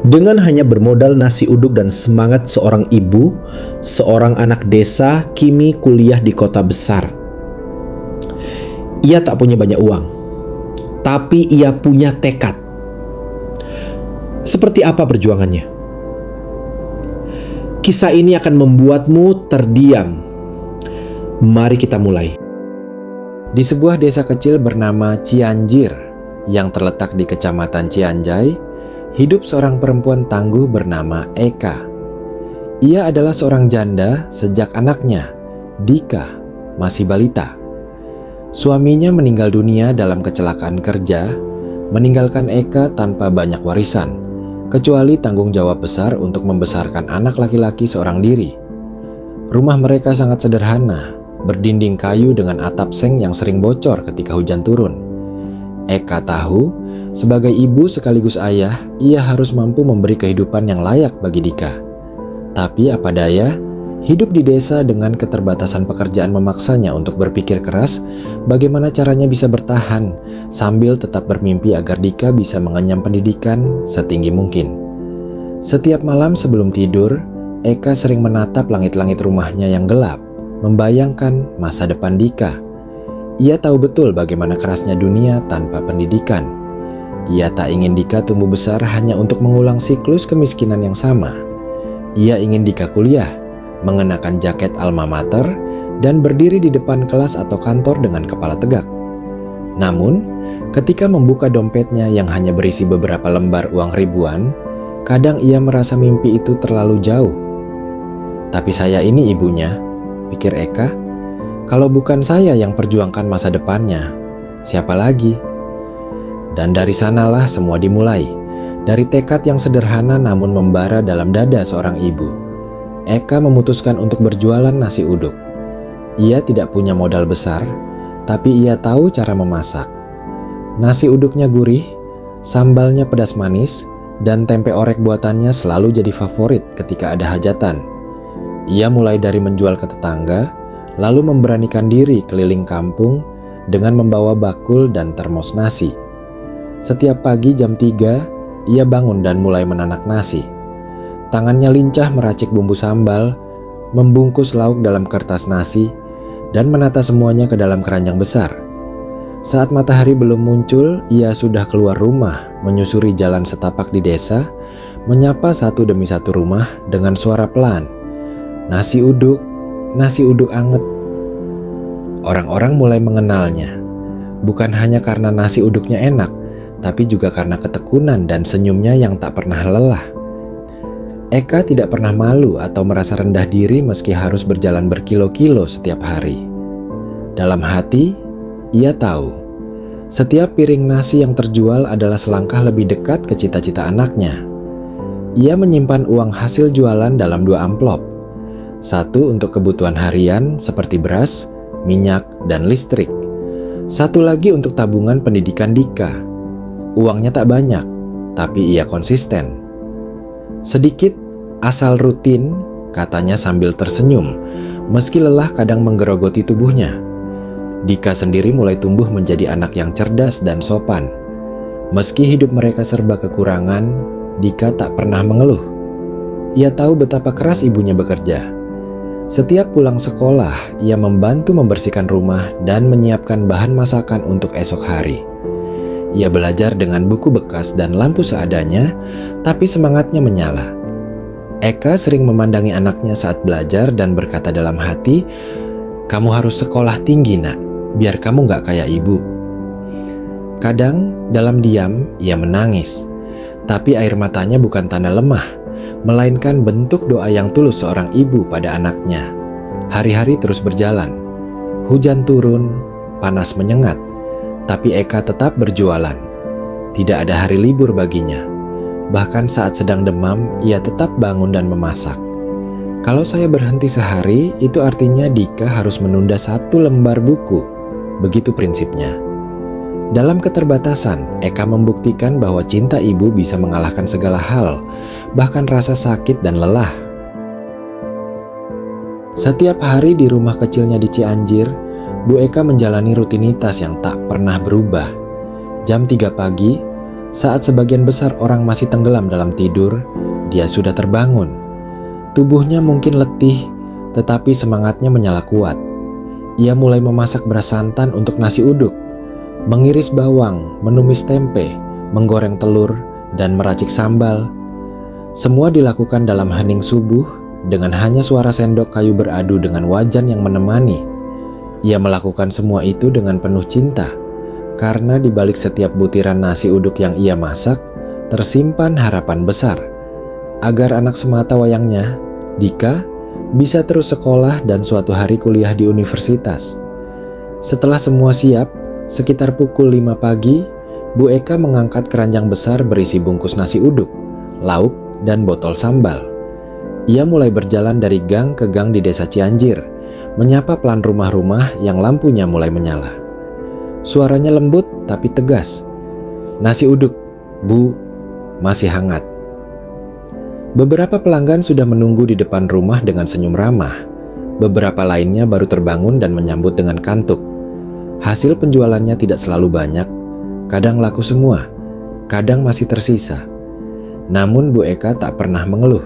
Dengan hanya bermodal nasi uduk dan semangat seorang ibu, seorang anak desa kini kuliah di kota besar. Ia tak punya banyak uang, tapi ia punya tekad. Seperti apa perjuangannya? Kisah ini akan membuatmu terdiam. Mari kita mulai. Di sebuah desa kecil bernama Cianjir yang terletak di Kecamatan Cianjay, hidup seorang perempuan tangguh bernama Eka. Ia adalah seorang janda sejak anaknya, Dika, masih balita. Suaminya meninggal dunia dalam kecelakaan kerja, meninggalkan Eka tanpa banyak warisan, kecuali tanggung jawab besar untuk membesarkan anak laki-laki seorang diri. Rumah mereka sangat sederhana, berdinding kayu dengan atap seng yang sering bocor ketika hujan turun. Eka tahu, sebagai ibu sekaligus ayah, ia harus mampu memberi kehidupan yang layak bagi Dika. Tapi apa daya, hidup di desa dengan keterbatasan pekerjaan memaksanya untuk berpikir keras bagaimana caranya bisa bertahan sambil tetap bermimpi agar Dika bisa mengenyam pendidikan setinggi mungkin. Setiap malam sebelum tidur, Eka sering menatap langit-langit rumahnya yang gelap, membayangkan masa depan Dika. Ia tahu betul bagaimana kerasnya dunia tanpa pendidikan. Ia tak ingin Dika tumbuh besar hanya untuk mengulang siklus kemiskinan yang sama. Ia ingin Dika kuliah, mengenakan jaket alma mater, dan berdiri di depan kelas atau kantor dengan kepala tegak. Namun, ketika membuka dompetnya yang hanya berisi beberapa lembar uang ribuan, kadang ia merasa mimpi itu terlalu jauh. Tapi saya ini ibunya, pikir Eka. Kalau bukan saya yang perjuangkan masa depannya, siapa lagi? Dan dari sanalah semua dimulai. Dari tekad yang sederhana namun membara dalam dada seorang ibu, Eka memutuskan untuk berjualan nasi uduk. Ia tidak punya modal besar, tapi ia tahu cara memasak. Nasi uduknya gurih, sambalnya pedas manis, dan tempe orek buatannya selalu jadi favorit ketika ada hajatan. Ia mulai dari menjual ke tetangga, lalu memberanikan diri keliling kampung dengan membawa bakul dan termos nasi. Setiap pagi jam 3, ia bangun dan mulai menanak nasi. Tangannya lincah meracik bumbu sambal, membungkus lauk dalam kertas nasi, dan menata semuanya ke dalam keranjang besar. Saat matahari belum muncul, ia sudah keluar rumah, menyusuri jalan setapak di desa, menyapa satu demi satu rumah dengan suara pelan. Nasi uduk anget. Orang-orang mulai mengenalnya, bukan hanya karena nasi uduknya enak, tapi juga karena ketekunan dan senyumnya yang tak pernah lelah. Eka tidak pernah malu atau merasa rendah diri meski harus berjalan berkilo-kilo setiap hari. Dalam hati, ia tahu, setiap piring nasi yang terjual adalah selangkah lebih dekat ke cita-cita anaknya. Ia menyimpan uang hasil jualan dalam 2 amplop. Satu untuk kebutuhan harian seperti beras, minyak, dan listrik. Satu lagi untuk tabungan pendidikan Dika. Uangnya tak banyak, tapi ia konsisten. Sedikit, asal rutin, katanya sambil tersenyum, meski lelah kadang menggerogoti tubuhnya. Dika sendiri mulai tumbuh menjadi anak yang cerdas dan sopan. Meski hidup mereka serba kekurangan, Dika tak pernah mengeluh. Ia tahu betapa keras ibunya bekerja. Setiap pulang sekolah, ia membantu membersihkan rumah dan menyiapkan bahan masakan untuk esok hari. Ia belajar dengan buku bekas dan lampu seadanya, tapi semangatnya menyala. Eka sering memandangi anaknya saat belajar dan berkata dalam hati, "Kamu harus sekolah tinggi, nak, biar kamu gak kayak ibu." Kadang, dalam diam, ia menangis. Tapi air matanya bukan tanda lemah, melainkan bentuk doa yang tulus seorang ibu pada anaknya. Hari-hari terus berjalan. Hujan turun, panas menyengat, tapi Eka tetap berjualan. Tidak ada hari libur baginya. Bahkan saat sedang demam, ia tetap bangun dan memasak. Kalau saya berhenti sehari, itu artinya Dika harus menunda 1 lembar buku. Begitu prinsipnya. Dalam keterbatasan, Eka membuktikan bahwa cinta ibu bisa mengalahkan segala hal, bahkan rasa sakit dan lelah. Setiap hari di rumah kecilnya di Cianjir, Bu Eka menjalani rutinitas yang tak pernah berubah. Jam 3 pagi, Saat sebagian besar orang masih tenggelam dalam tidur, dia sudah terbangun. Tubuhnya mungkin letih, tetapi semangatnya menyala kuat. Ia mulai memasak beras santan untuk nasi uduk, mengiris bawang, menumis tempe, menggoreng telur, dan meracik sambal. Semua dilakukan dalam hening subuh dengan hanya suara sendok kayu beradu dengan wajan yang menemani. Ia melakukan semua itu dengan penuh cinta, karena di balik setiap butiran nasi uduk yang ia masak, tersimpan harapan besar. Agar anak semata wayangnya, Dika, bisa terus sekolah dan suatu hari kuliah di universitas. Setelah semua siap, sekitar pukul 5 pagi, Bu Eka mengangkat keranjang besar berisi bungkus nasi uduk, lauk, dan botol sambal. Ia mulai berjalan dari gang ke gang di desa Cianjir, menyapa pelan rumah-rumah yang lampunya mulai menyala. Suaranya lembut tapi tegas. "Nasi uduk, Bu, masih hangat." Beberapa pelanggan sudah menunggu di depan rumah dengan senyum ramah. Beberapa lainnya baru terbangun dan menyambut dengan kantuk. Hasil penjualannya tidak selalu banyak, kadang laku semua, kadang masih tersisa. Namun Bu Eka tak pernah mengeluh.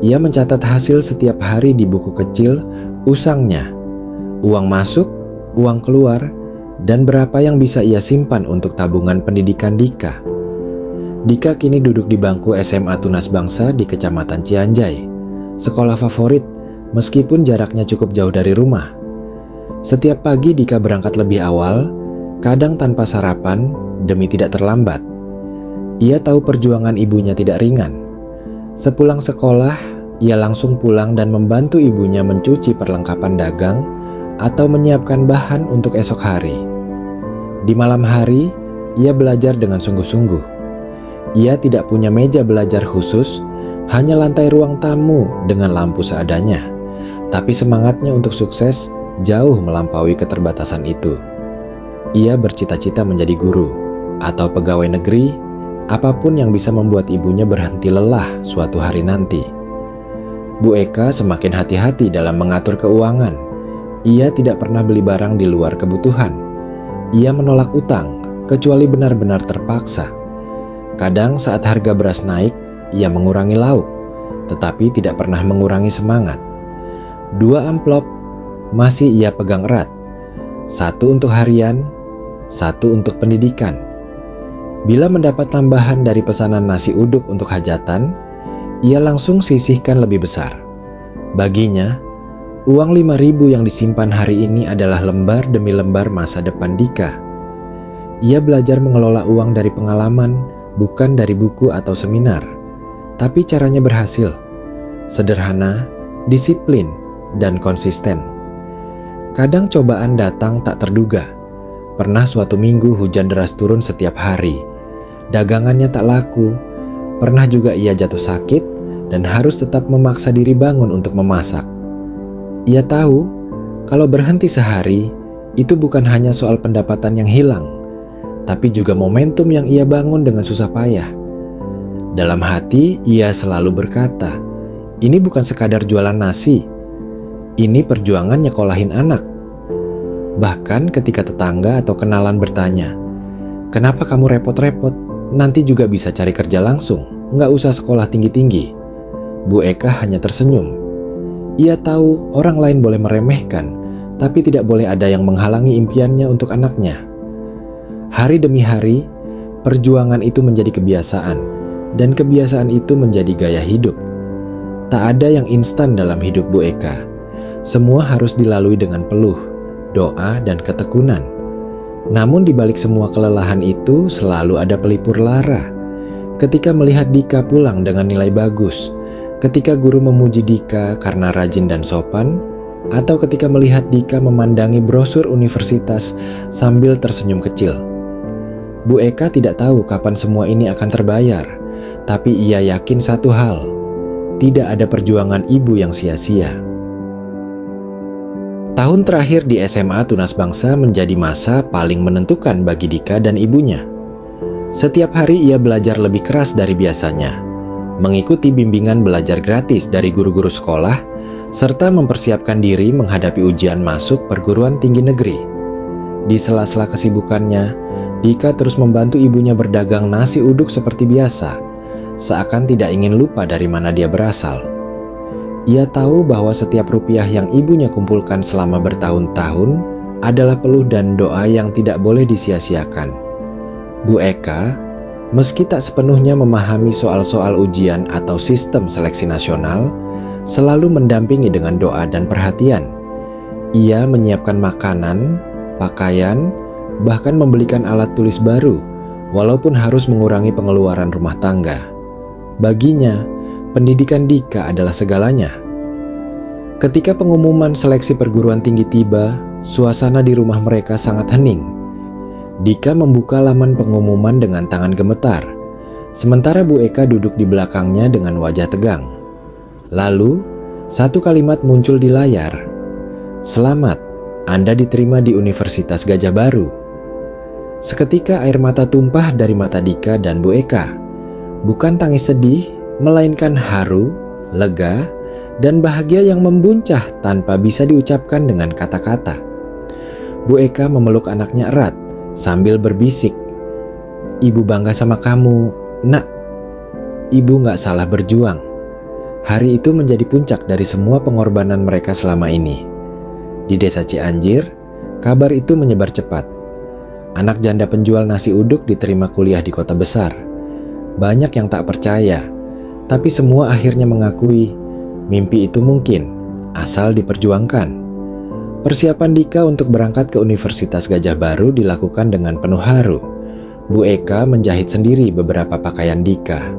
Ia mencatat hasil setiap hari di buku kecil usangnya, uang masuk, uang keluar, dan berapa yang bisa ia simpan untuk tabungan pendidikan Dika. Dika kini duduk di bangku SMA Tunas Bangsa di Kecamatan Cianjay, sekolah favorit meskipun jaraknya cukup jauh dari rumah. Setiap pagi Dika berangkat lebih awal, kadang tanpa sarapan demi tidak terlambat. Ia tahu perjuangan ibunya tidak ringan. Sepulang sekolah, ia langsung pulang dan membantu ibunya mencuci perlengkapan dagang atau menyiapkan bahan untuk esok hari. Di malam hari, ia belajar dengan sungguh-sungguh. Ia tidak punya meja belajar khusus, hanya lantai ruang tamu dengan lampu seadanya. Tapi semangatnya untuk sukses jauh melampaui keterbatasan itu. Ia bercita-cita menjadi guru atau pegawai negeri, apapun yang bisa membuat ibunya berhenti lelah suatu hari nanti. Bu Eka semakin hati-hati dalam mengatur keuangan. Ia tidak pernah beli barang di luar kebutuhan. Ia menolak utang, kecuali benar-benar terpaksa. Kadang saat harga beras naik, ia mengurangi lauk, tetapi tidak pernah mengurangi semangat. 2 amplop masih ia pegang erat. 1 untuk harian, 1 untuk pendidikan. Bila mendapat tambahan dari pesanan nasi uduk untuk hajatan, ia langsung sisihkan lebih besar. Baginya, uang 5.000 yang disimpan hari ini adalah lembar demi lembar masa depan Dika. Ia belajar mengelola uang dari pengalaman, bukan dari buku atau seminar. Tapi caranya berhasil. Sederhana, disiplin, dan konsisten. Kadang cobaan datang tak terduga. Pernah suatu minggu hujan deras turun setiap hari. Dagangannya tak laku. Pernah juga ia jatuh sakit dan harus tetap memaksa diri bangun untuk memasak. Ia tahu kalau berhenti sehari itu bukan hanya soal pendapatan yang hilang, tapi juga momentum yang ia bangun dengan susah payah. Dalam hati ia selalu berkata, ini bukan sekadar jualan nasi, ini perjuangan nyekolahin anak. Bahkan ketika tetangga atau kenalan bertanya, kenapa kamu repot-repot? Nanti juga bisa cari kerja langsung, nggak usah sekolah tinggi-tinggi. Bu Eka hanya tersenyum. Ia tahu orang lain boleh meremehkan, tapi tidak boleh ada yang menghalangi impiannya untuk anaknya. Hari demi hari, perjuangan itu menjadi kebiasaan, dan kebiasaan itu menjadi gaya hidup. Tak ada yang instan dalam hidup Bu Eka. Semua harus dilalui dengan peluh, doa, dan ketekunan. Namun di balik semua kelelahan itu selalu ada pelipur lara. Ketika melihat Dika pulang dengan nilai bagus, ketika guru memuji Dika karena rajin dan sopan, atau ketika melihat Dika memandangi brosur universitas sambil tersenyum kecil. Bu Eka tidak tahu kapan semua ini akan terbayar, tapi ia yakin satu hal, tidak ada perjuangan ibu yang sia-sia. Tahun terakhir di SMA Tunas Bangsa menjadi masa paling menentukan bagi Dika dan ibunya. Setiap hari ia belajar lebih keras dari biasanya, mengikuti bimbingan belajar gratis dari guru-guru sekolah, serta mempersiapkan diri menghadapi ujian masuk perguruan tinggi negeri. Di sela-sela kesibukannya, Dika terus membantu ibunya berdagang nasi uduk seperti biasa, seakan tidak ingin lupa dari mana dia berasal. Ia tahu bahwa setiap rupiah yang ibunya kumpulkan selama bertahun-tahun adalah peluh dan doa yang tidak boleh disia-siakan. Bu Eka, meski tak sepenuhnya memahami soal-soal ujian atau sistem seleksi nasional, selalu mendampingi dengan doa dan perhatian. Ia menyiapkan makanan, pakaian, bahkan membelikan alat tulis baru, walaupun harus mengurangi pengeluaran rumah tangga. Baginya, pendidikan Dika adalah segalanya. Ketika pengumuman seleksi perguruan tinggi tiba, suasana di rumah mereka sangat hening. Dika membuka laman pengumuman dengan tangan gemetar, sementara Bu Eka duduk di belakangnya dengan wajah tegang. Lalu, satu kalimat muncul di layar. "Selamat, Anda diterima di Universitas Gadjah Baru." Seketika air mata tumpah dari mata Dika dan Bu Eka. Bukan tangis sedih, melainkan haru, lega, dan bahagia yang membuncah tanpa bisa diucapkan dengan kata-kata. Bu Eka memeluk anaknya erat sambil berbisik, "Ibu bangga sama kamu, Nak. Ibu gak salah berjuang." Hari itu menjadi puncak dari semua pengorbanan mereka selama ini. Di desa Cianjir, kabar itu menyebar cepat. Anak janda penjual nasi uduk diterima kuliah di kota besar. Banyak yang tak percaya, tapi semua akhirnya mengakui mimpi itu mungkin, asal diperjuangkan. Persiapan Dika untuk berangkat ke Universitas Gadjah Baru dilakukan dengan penuh haru. Bu Eka menjahit sendiri beberapa pakaian Dika,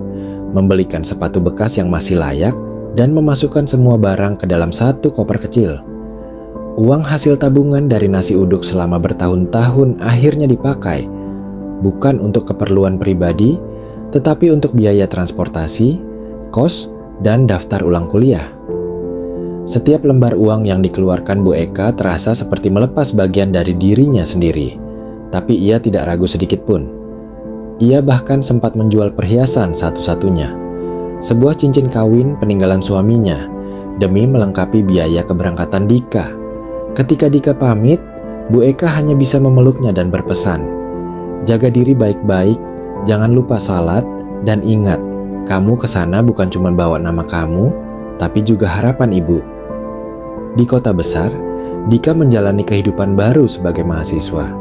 membelikan sepatu bekas yang masih layak, dan memasukkan semua barang ke dalam satu koper kecil. Uang hasil tabungan dari nasi uduk selama bertahun-tahun akhirnya dipakai, bukan untuk keperluan pribadi, tetapi untuk biaya transportasi, kos, dan daftar ulang kuliah. Setiap lembar uang yang dikeluarkan Bu Eka terasa seperti melepas bagian dari dirinya sendiri, tapi ia tidak ragu sedikit pun. Ia bahkan sempat menjual perhiasan satu-satunya, sebuah cincin kawin peninggalan suaminya, demi melengkapi biaya keberangkatan Dika. Ketika Dika pamit, Bu Eka hanya bisa memeluknya dan berpesan, "Jaga diri baik-baik, jangan lupa salat, dan ingat, kamu kesana bukan cuma bawa nama kamu, tapi juga harapan ibu." Di kota besar, Dika menjalani kehidupan baru sebagai mahasiswa.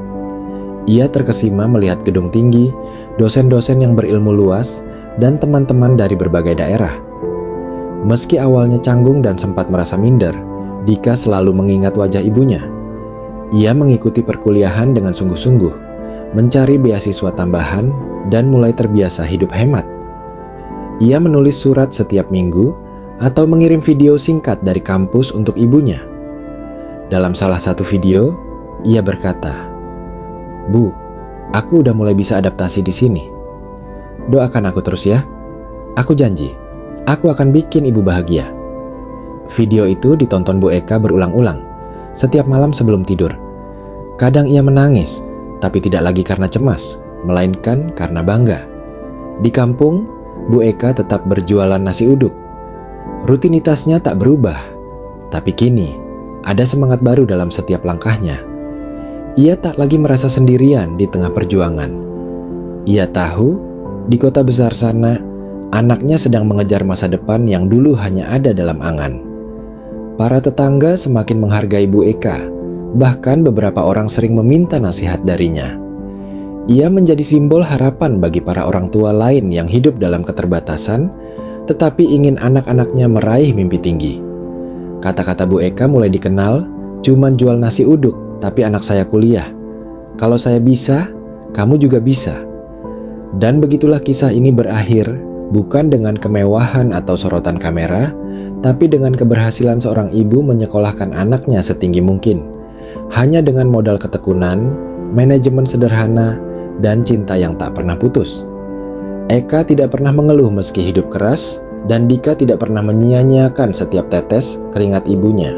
Ia terkesima melihat gedung tinggi, dosen-dosen yang berilmu luas, dan teman-teman dari berbagai daerah. Meski awalnya canggung dan sempat merasa minder, Dika selalu mengingat wajah ibunya. Ia mengikuti perkuliahan dengan sungguh-sungguh, mencari beasiswa tambahan, dan mulai terbiasa hidup hemat. Ia menulis surat setiap minggu atau mengirim video singkat dari kampus untuk ibunya. Dalam salah satu video, ia berkata, "Bu, aku udah mulai bisa adaptasi di sini. Doakan aku terus ya. Aku janji, aku akan bikin ibu bahagia." Video itu ditonton Bu Eka berulang-ulang, setiap malam sebelum tidur. Kadang ia menangis, tapi tidak lagi karena cemas, melainkan karena bangga. Di kampung, Bu Eka tetap berjualan nasi uduk. Rutinitasnya tak berubah, tapi kini ada semangat baru dalam setiap langkahnya. Ia tak lagi merasa sendirian di tengah perjuangan. Ia tahu di kota besar sana, anaknya sedang mengejar masa depan yang dulu hanya ada dalam angan. Para tetangga semakin menghargai Bu Eka, bahkan beberapa orang sering meminta nasihat darinya. Ia menjadi simbol harapan bagi para orang tua lain yang hidup dalam keterbatasan, tetapi ingin anak-anaknya meraih mimpi tinggi. Kata-kata Bu Eka mulai dikenal, "Cuman jual nasi uduk, tapi anak saya kuliah. Kalau saya bisa, kamu juga bisa." Dan begitulah kisah ini berakhir, bukan dengan kemewahan atau sorotan kamera, tapi dengan keberhasilan seorang ibu menyekolahkan anaknya setinggi mungkin, hanya dengan modal ketekunan, manajemen sederhana, dan cinta yang tak pernah putus. Eka tidak pernah mengeluh meski hidup keras, dan Dika tidak pernah menyia-nyiakan setiap tetes keringat ibunya.